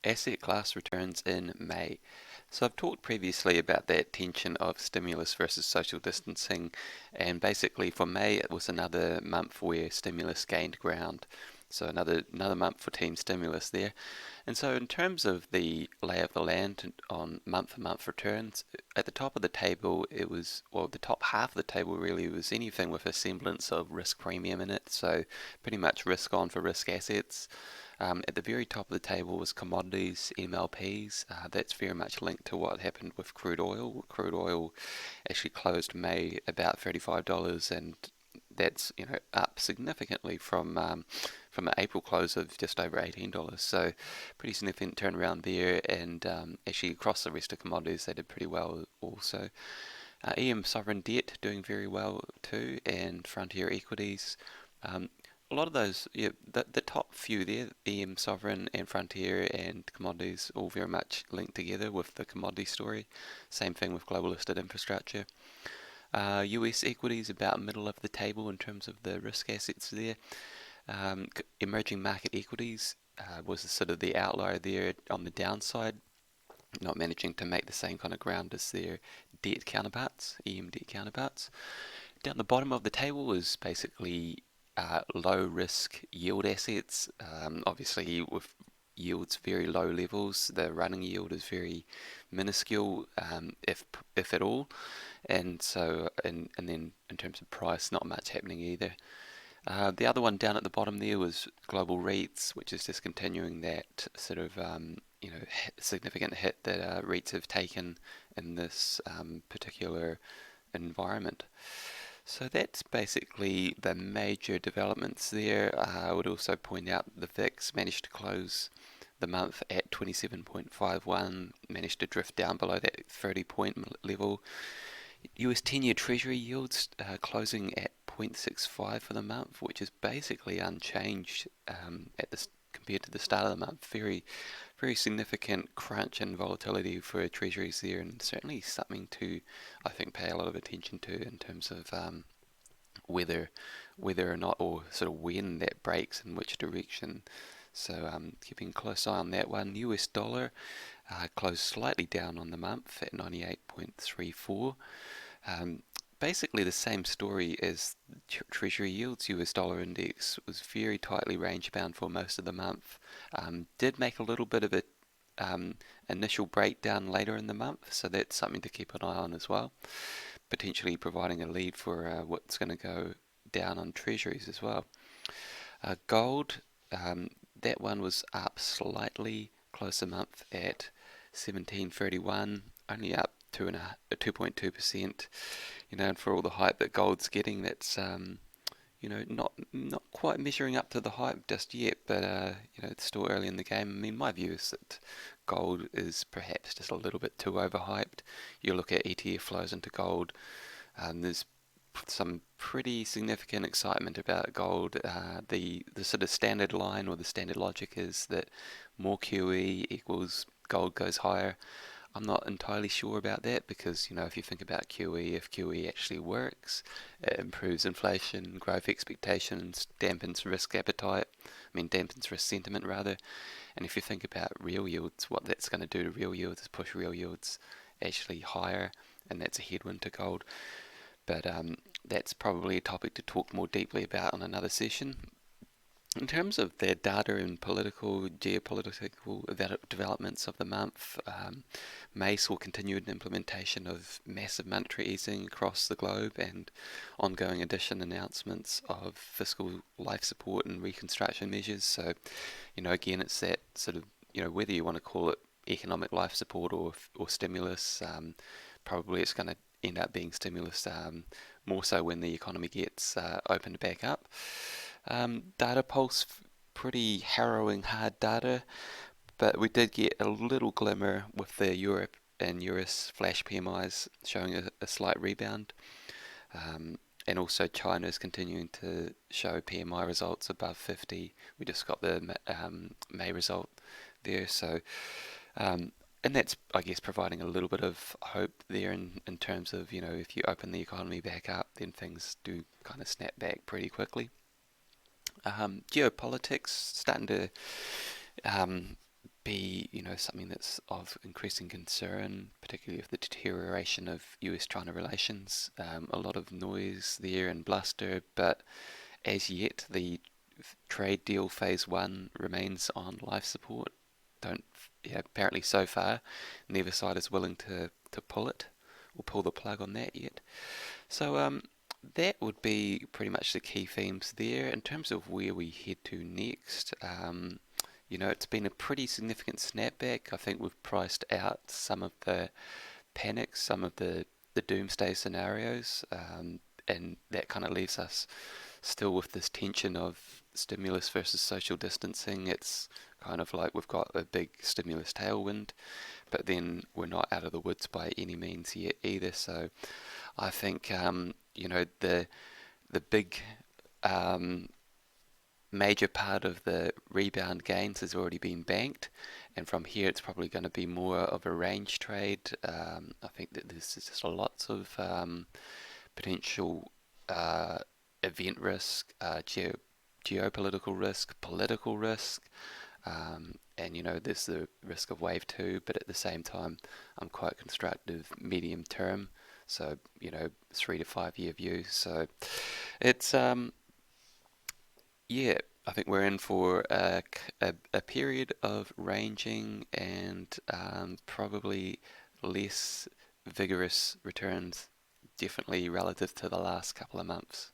asset class returns in May. So I've talked previously about that tension of stimulus versus social distancing, and basically for May it was another month where stimulus gained ground. So another month for team stimulus there. And so in terms of the lay of the land on month-to-month returns, at the top of the table it was, well, the top half of the table really was anything with a semblance of risk premium in it, so pretty much risk on for risk assets. At the very top of the table was commodities, MLPs. That's very much linked to what happened with crude oil. Crude oil actually closed May about $35, and that's up significantly from an April close of just over $18. So pretty significant turnaround there, and actually across the rest of commodities they did pretty well also. EM sovereign debt doing very well too, and frontier equities. Um, a lot of those, yeah, the top few there, EM sovereign and frontier and commodities, all very much linked together with the commodity story. Same thing with global listed infrastructure. US equities about middle of the table in terms of the risk assets there. Emerging market equities was sort of the outlier there on the downside, not managing to make the same kind of ground as their debt counterparts, EM debt counterparts. Down the bottom of the table was basically low risk yield assets. Obviously, with yields very low levels, the running yield is very minuscule, if at all, and so and then in terms of price, not much happening either. The other one down at the bottom there was global REITs, which is just continuing that sort of significant hit that REITs have taken in this particular environment. So that's basically the major developments there. I would also point out the VIX managed to close the month at 27.51, managed to drift down below that 30-point level. US 10-year Treasury yields closing at 0.65 for the month, which is basically unchanged compared to the start of the month. Very, very significant crunch and volatility for treasuries there, and certainly something to, I think, pay a lot of attention to in terms of whether whether or not, or sort of when that breaks in which direction. So keeping a close eye on that one. US dollar closed slightly down on the month at 98.34. Um, Basically the same story as Treasury yields. US dollar index was very tightly range bound for most of the month. Did make a little bit of a um, initial breakdown later in the month, so that's something to keep an eye on as well. Potentially providing a lead for what's going to go down on treasuries as well. Gold, that one was up slightly, close a month at 1731, only up 2.2%. And for all the hype that gold's getting, that's not quite measuring up to the hype just yet, but it's still early in the game. I mean, my view is that gold is perhaps just a little bit too overhyped. You look at ETF flows into gold, there's some pretty significant excitement about gold. The sort of standard line or the standard logic is that more QE equals gold goes higher. I'm not entirely sure about that because, if you think about QE, if QE actually works, it improves inflation, growth expectations, dampens risk appetite, dampens risk sentiment rather. And if you think about real yields, what that's going to do to real yields is push real yields actually higher, and that's a headwind to gold. But that's probably a topic to talk more deeply about on another session. In terms of the data and geopolitical developments of the month, May saw continued implementation of massive monetary easing across the globe and ongoing addition announcements of fiscal life support and reconstruction measures. So, again, it's that sort of, whether you want to call it economic life support or stimulus, probably it's going to end up being stimulus, more so when the economy gets opened back up. Data pulse, pretty harrowing hard data, but we did get a little glimmer with the Europe and US flash PMIs showing a slight rebound. And also China is continuing to show PMI results above 50. We just got the May result there, so and that's, I guess, providing a little bit of hope there in terms of, if you open the economy back up, then things do kind of snap back pretty quickly. Geopolitics starting to be, something that's of increasing concern, particularly with the deterioration of US-China relations. A lot of noise there and bluster, but as yet, the trade deal phase one remains on life support. Don't, yeah, apparently so far, neither side is willing to pull it or pull the plug on that yet. So that would be pretty much the key themes there. In terms of where we head to next, it's been a pretty significant snapback. I think we've priced out some of the panics, some of the doomsday scenarios, and that kind of leaves us still with this tension of stimulus versus social distancing. It's kind of like we've got a big stimulus tailwind, but then we're not out of the woods by any means yet either. So I think the big um, major part of the rebound gains has already been banked, and from here it's probably going to be more of a range trade. I think that there's just lots of potential uh, event risk, geopolitical risk, political risk, and there's the risk of wave two, but at the same time, I'm quite constructive medium term, so 3 to 5 year view. So it's yeah, I think we're in for a period of ranging and probably less vigorous returns, definitely relative to the last couple of months.